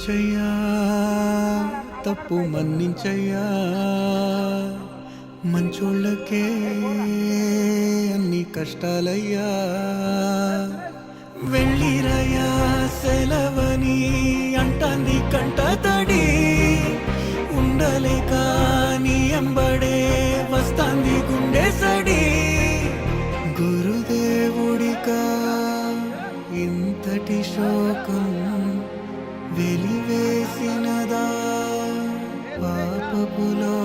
క్షమించయ్యా, తప్పు మన్నించయ్యా, మంచోళ్ళకే అన్ని కష్టాలయ్యా. వెళ్ళిరయ్యా సెలవని అంటాంది కంట తడి, ఉండలేక నీ ఎంబడే వస్తాంది గుండె సడి. గురుదేవుడికా ఇంతటి శోకం వెలివేసినదా పాపపులో